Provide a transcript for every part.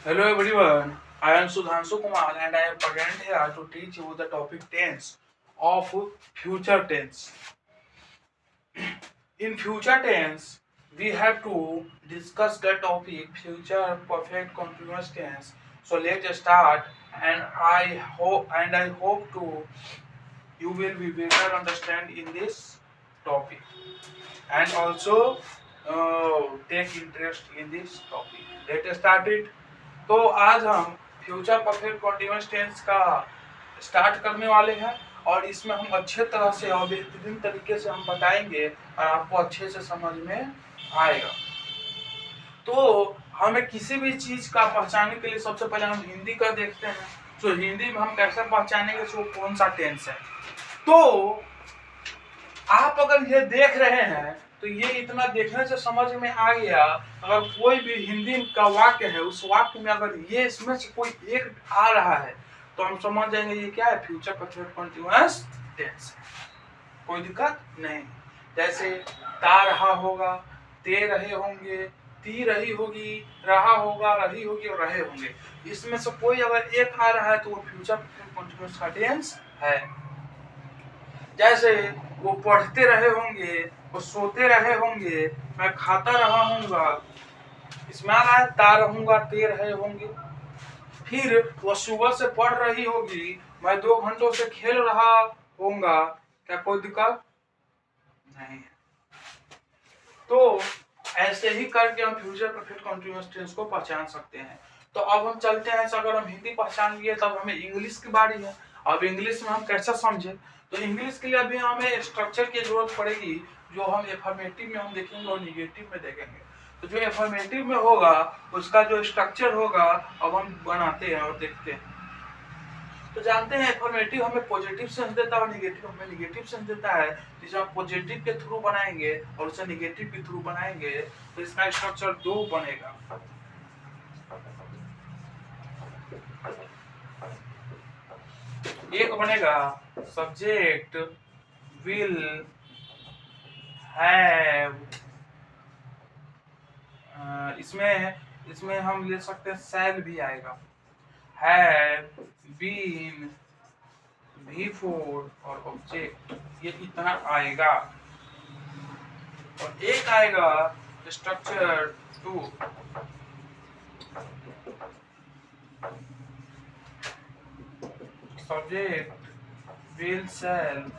Hello everyone, I am Sudhanshu Kumar and I am present here to teach you the topic tense of future tense. In future tense, we have to discuss the topic future perfect continuous tense. So let's start and I hope to you will be better understand in this topic and also take interest in this topic. Let's start it. तो आज हम future perfect continuous tense का start करने वाले हैं और इसमें हम अच्छे तरह से और बेहतरीन तरीके से हम बताएंगे और आपको अच्छे से समझ में आएगा। तो हमें किसी भी चीज का पहचानने के लिए सबसे पहले हम हिंदी का देखते हैं। तो हिंदी में हम कैसे पहचानेंगे वो कौन सा टेंस है। तो आप अगर ये देख रहे हैं तो ये इतना देखने से समझ में आ गया। अगर कोई भी हिंदी का वाक्य है उस वाक्य में अगर ये इसमें से कोई एक आ रहा है तो हम समझ जाएंगे ये क्या है, फ्यूचर परफेक्ट कंटीन्यूअस टेंस है। कोई दिक्कत नहीं। जैसे ता रहा होगा, ते रहे होंगे, ती रही होगी, रहा होगा, रही होगी और रहे होंगे। इसमें से कोई अगर एक आ रहा है तो वो फ्यूचर परफेक्ट कंटीन्यूअस का टेंस है। जैसे वो पढ़ते रहे होंगे, वो सोते रहे होंगे, मैं खाता रहा हूँगा, इसमें आ रहा है ता रहूंगा, ते रहे होंगे। फिर वो सुबह से पढ़ रही होगी, मैं 2 घंटों से खेल रहा होऊंगा। क्या कोई दिक्कत नहीं है। तो ऐसे ही करके हम फ्यूचर परफेक्ट कंटीन्यूअस टेंस को पहचान सकते हैं। तो अब हम चलते हैं, अगर हम हिंदी पहचान लिए तब हमें इंग्लिश की बारी है। अब इंग्लिश में हम कैसे समझे, तो इंग्लिश के लिए अभी हमें स्ट्रक्चर की जरूरत पड़ेगी जो हम एफर्मेटिव में हम देखेंगे और निगेटिव में देखेंगे। तो जो एफर्मेटिव में होगा उसका जो स्ट्रक्चर होगा अब हम बनाते हैं और देखते हैं। तो जानते हैं एफर्मेटिव हमें पॉजिटिव सेंस देता है और निगेटिव हमें निगेटिव सेंस देता है। जिसे हम पॉजिटिव के थ्रू बनाएंगे और उसे निगेटिव के थ्रू बनाएंगे तो इसका स्ट्रक्चर 2 बनेगा। एक बनेगा सब्जेक्ट विल हैव, इसमें हम ले सकते हैं शैल भी आएगा, हैव बीन, बिफोर और ऑब्जेक्ट, ये इतना आएगा। और एक आएगा structure 2, subject will shall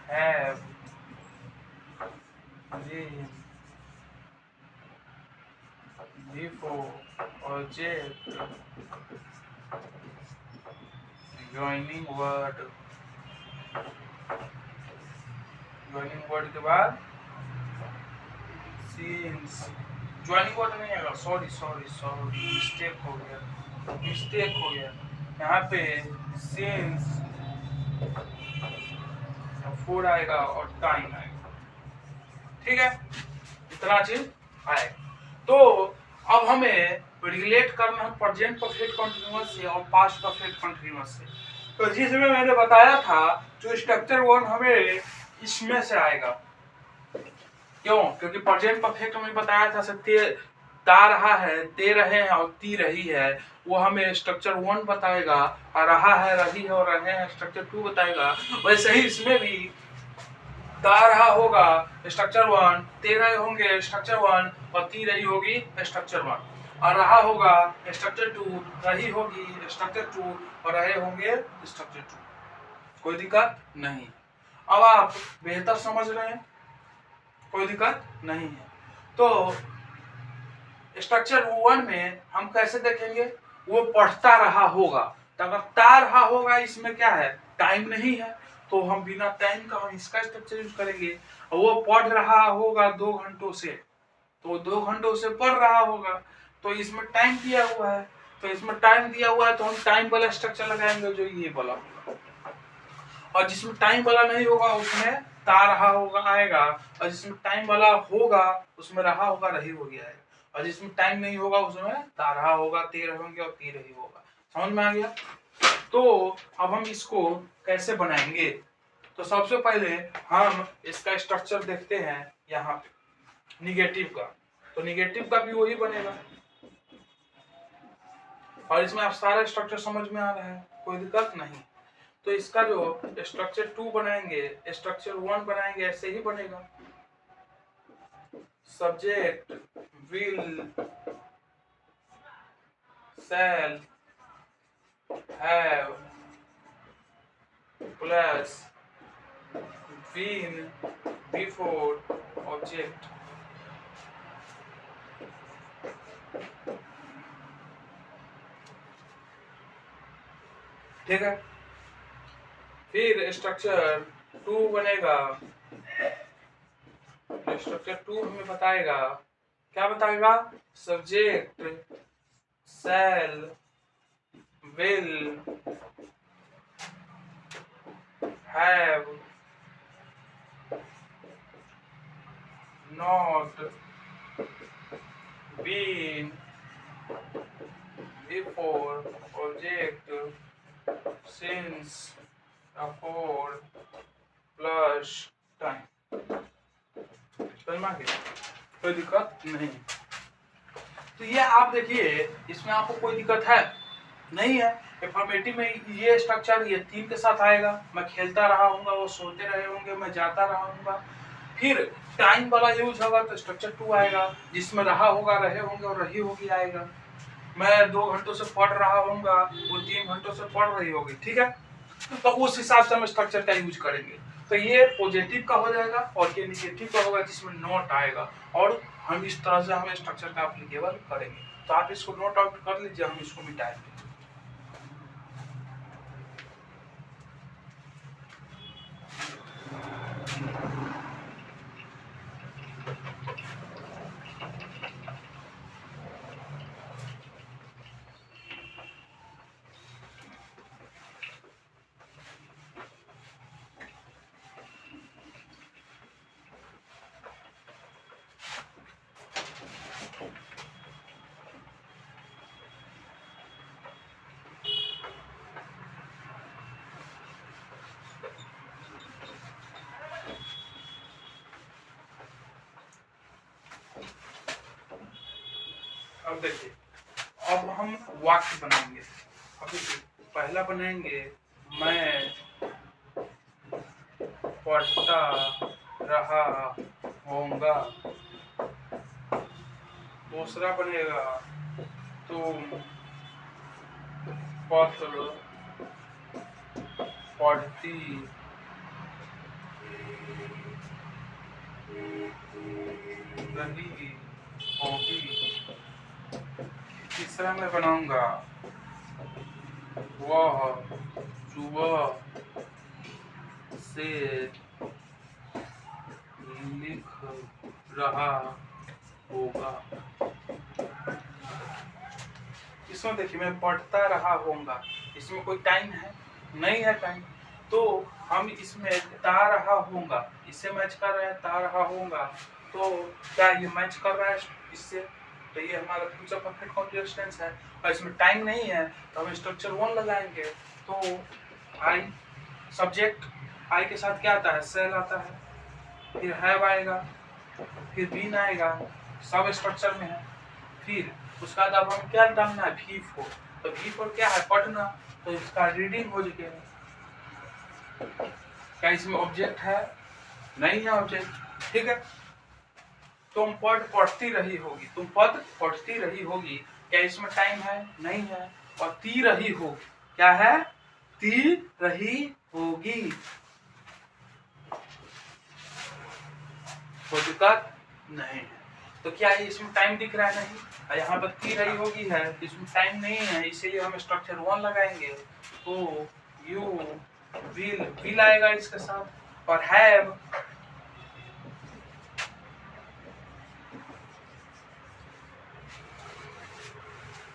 have been, before object joining word के बाद सिंस, ज्वाइनिंग वर्ड नहीं आएगा, सॉरी मिस्टेक हो गया। यहाँ पे सिंस 4 आएगा और टाइम आएगा। ठीक है, इतना चीज आएगा। तो अब हमें रिलेट करना है प्रेजेंट परफेक्ट कंटीन्यूअस से और पास्ट परफेक्ट कंटीन्यूअस से। तो जिसमें मैंने बताया था जो स्ट्रक्चर 1 हमें इसमें से आएगा। क्यों? क्योंकि प्रेजेंट परफेक्ट हमें बताया था सकते ता रहा है, ते रहे हैं और ती रही है, वो हमें स्ट्रक्चर 1 बताएगा। और रहा है, रही है और रहे हैं स्ट्रक्चर 2 बताएगा। वैसे ही इसमें भी ता रहा होगा स्ट्रक्चर 1, ते रहे होंगे स्ट्रक्चर 1 और ती रही होगी स्ट्रक्चर 1 और रहा होगा स्ट्रक्चर 2, रही होगी स्ट्रक्चर 2 और रहे होंगे स्ट्रक्चर 2। कोई दिक्कत नहीं। अब आप बेहतर समझ रहे हैं, कोई दिक्कत नहीं है। तो स्ट्रक्चर 1 में हम कैसे देखेंगे, वो पढ़ता रहा होगा। तो अगर ता रहा होगा इसमें क्या है, टाइम नहीं है, तो हम बिना टाइम का हम इसका स्ट्रक्चर यूज करेंगे। और वो पढ़ रहा होगा 2 घंटों से, तो 2 घंटों से पढ़ रहा होगा, तो इसमें टाइम दिया हुआ है, तो इसमें टाइम दिया हुआ है तो हम टाइम वाला स्ट्रक्चर लगाएंगे जो ये वाला होगा। और जिसमें टाइम वाला नहीं होगा उसमें ता रहा होगा आएगा, और जिसमें टाइम वाला होगा उसमें रहा होगा, रही होगी आएगा। और जिसमें टाइम नहीं होगा उसमें ता रहा होगा, ते रहेंगे और ती रही होगा। समझ में आ गया। तो अब हम इसको कैसे बनाएंगे, तो सबसे पहले हम इसका स्ट्रक्चर देखते हैं यहाँ पे निगेटिव का। तो निगेटिव का भी वही बनेगा। और इसमें आप सारा स्ट्रक्चर समझ में आ रहा है, कोई दिक्कत नहीं। तो इसका जो स्ट्रक्चर 2 बनाएंगे, स्ट्रक्चर 1 बनाएंगे, ऐसे ही बनेगा। Subject will shall have plus been before object. ठीक है। फिर स्ट्रक्चर 2 बनेगा। स्ट्रक्चर 2 हमें बताएगा, क्या बताएगा? Subject shall will have not been before object since or for plus time. समझ में आ गया? कोई दिक्कत नहीं। तो ये आप देखिए, इसमें आपको कोई दिक्कत है नहीं है। इंफॉर्मेटिव में ये स्ट्रक्चर ये 3 के साथ आएगा। मैं खेलता रहा हूँगा, वो सोते रहे होंगे, मैं जाता रहा हूँगा। फिर टाइम वाला यूज होगा तो स्ट्रक्चर 2 आएगा, जिसमें रहा होगा, रहे होंगे और रही होगी आएगा। मैं 2 घंटों से पढ़ रहा हूँगा, वो 3 घंटों से पढ़ रही होगी। ठीक है, तो उस हिसाब से हम स्ट्रक्चर का यूज करेंगे। तो ये पॉजिटिव का हो जाएगा और ये निगेटिव का होगा, जिसमें नॉट आएगा। और हम इस तरह से हम स्ट्रक्चर का एप्लीकेबल करेंगे। तो आप इसको नोट आउट कर लीजिए, हम इसको मिटाएंगे। अब देखिए, अब हम वाक्य बनाएंगे। अब देखिए, पहला बनाएंगे मैं पढ़ता रहा होऊंगा। दूसरा बनेगा तुम पत्र पढ़ती रही होगी। तीसरा मैं बनाऊंगा वह सुबह से लिख रहा होगा। इसमें देखिए, मैं पढ़ता रहा होऊंगा, इसमें कोई टाइम है नहीं है टाइम, तो हम इसमें ता रहा होऊंगा, इससे मैच कर रहा है, ता रहा होऊंगा, तो क्या ये मैच कर रहा है इससे? तो ये हमारा फ्यूचर परफेक्ट कंटीन्यूअस टेंस है। और इसमें टाइम नहीं है तो हम स्ट्रक्चर 1 लगाएंगे। तो आई, सब्जेक्ट आई के साथ क्या आता है? सेल आता है, फिर हैव आएगा, फिर बीन आएगा, सब स्ट्रक्चर में है। फिर उसके बाद अब हम क्या डालना है? V4। तो V4 क्या है? पढ़ना। तो इसका रीडिंग हो जाएगा। क्या इसमें ऑब्जेक्ट है? नहीं है ऑब्जेक्ट। ठीक है, तुम पढ़ती रही होगी, तुम पद पढ़ती रही होगी। क्या इसमें टाइम है? नहीं है। और ती रही होगी, क्या है? ती रही होगी। कोई दिक्कत नहीं है। तो क्या ये इसमें टाइम दिख रहा है? नहीं। यहाँ पर ती रही होगी है, इसमें टाइम नहीं है, इसीलिए हम स्ट्रक्चर 1 लगाएंगे। तो यू विल आएगा इसके साथ। और हैव,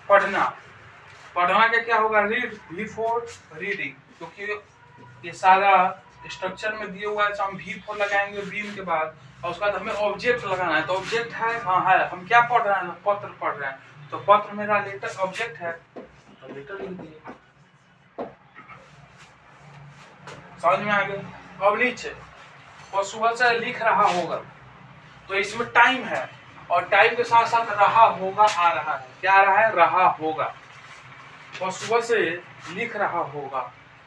पढ़ना, पढ़ना का क्या होगा? Read, V4 reading. क्योंकि ये सारा स्ट्रक्चर में दिया हुआ है, तो हम V4 लगाएंगे बीन के बाद। और उसके बाद हमें ऑब्जेक्ट लगाना है। तो ऑब्जेक्ट है, हाँ है, हम क्या पढ़ रहे हैं? पत्र पढ़ रहे हैं। तो पत्र मेरा लेटर ऑब्जेक्ट है, तो लेटर लिख दिए। समझ में आ गया? अब नीचे, और सुबह से लिख रहा होगा, तो इसमें टाइम है, और टाइम के साथ साथ रहा होगा आ रहा है। क्या आ रहा है? रहा होगा। वह सुबह से लिख रहा होगा।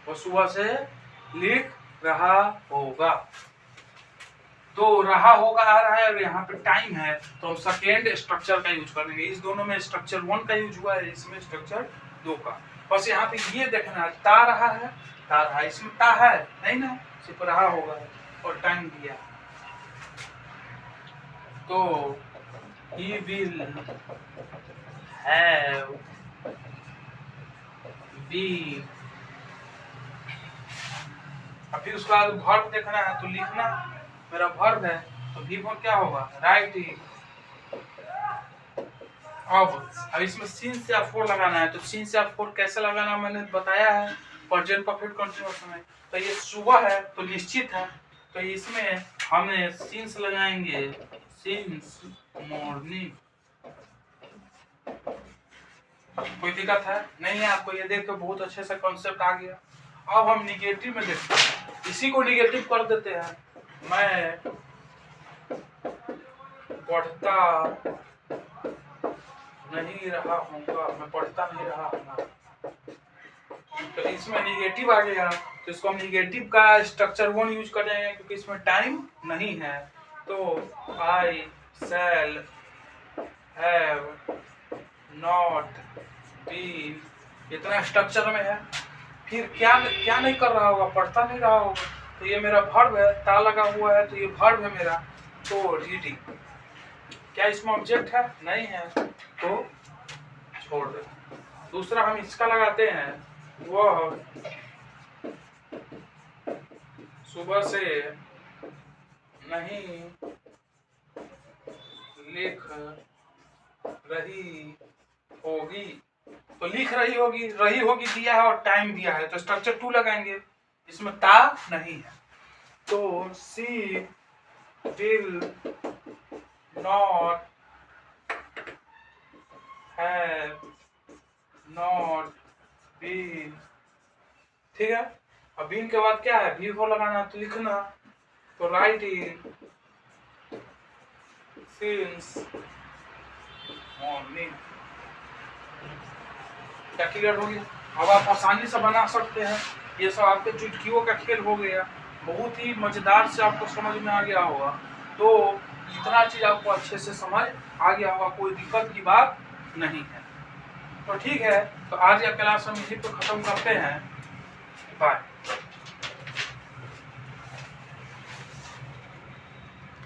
वह सुबह से लिख रहा होगा। तो रहा होगा आ रहा है और यहाँ पे टाइम है, तो हम सेकेंड स्ट्रक्चर का यूज करेंगे। इस दोनों में स्ट्रक्चर 1 का यूज हुआ है, इसमें स्ट्रक्चर 2 का। बस यहाँ पे ये देखना है, ता रहा है, ता रहा है, इसमें ता है नहीं ना, सिर्फ रहा होगा है और टाइम दिया। तो he will have been, अब फिर उसके बाद वर्ब देखना है, तो लिखना मेरा वर्ब है, तो भी वर्ब क्या होगा? राइटिंग। अब इसमें सीन से आप 4 लगाना है, तो सीन से आप 4 कैसे लगाना मैंने बताया है प्रेजेंट परफेक्ट कंटीन्यूअस में। तो ये सुबह है तो निश्चित है, तो इसमें हमें सीन्स लगाएंगे, सीन्स मॉर्निंग। कोई दिक्कत है? नहीं है आपको? ये देख के बहुत अच्छे से कॉन्सेप्ट आ गया। अब हम निगेटिव में देखते हैं, इसी को निगेटिव कर देते हैं। मैं पढ़ता नहीं रहा हूँगा, मैं पढ़ता नहीं रहा हूँगा, तो इसमें निगेटिव आ गया, तो इसको हम निगेटिव का स्ट्रक्चर 1 यूज करेंगे क्योंकि इसमें टाइम नहीं है। तो आई शैल हैव नॉट बीन, इतना स्ट्रक्चर में है। फिर क्या क्या नहीं कर रहा होगा? पढ़ता नहीं रहा होगा, तो ये मेरा वर्ब है, ता लगा हुआ है, तो ये वर्ब है मेरा। तो रीडिंग, क्या इसमें ऑब्जेक्ट है? नहीं है, तो छोड़ दे। दूसरा हम इसका लगाते हैं, वह सुबह से नहीं लिख रही होगी, तो लिख रही होगी, रही होगी दिया है और टाइम दिया है, तो स्ट्रक्चर 2 लगाएंगे, इसमें ता नहीं है। तो she will not have not been, ठीक है। अब बीन के बाद क्या है? भी को लगाना, तो लिखना, तो राइटिंग सिंस मॉर्निंग। क्या क्लियर हो गया? अब आप आसानी से बना सकते हैं। ये सब आपके चुटकियों का खेल हो गया, बहुत ही मजेदार से आपको समझ में आ गया होगा। तो इतना चीज आपको अच्छे से समझ आ गया होगा, कोई दिक्कत की बात नहीं है। तो ठीक है, तो आज का क्लास हम यहीं पर खत्म करते हैं। बाय।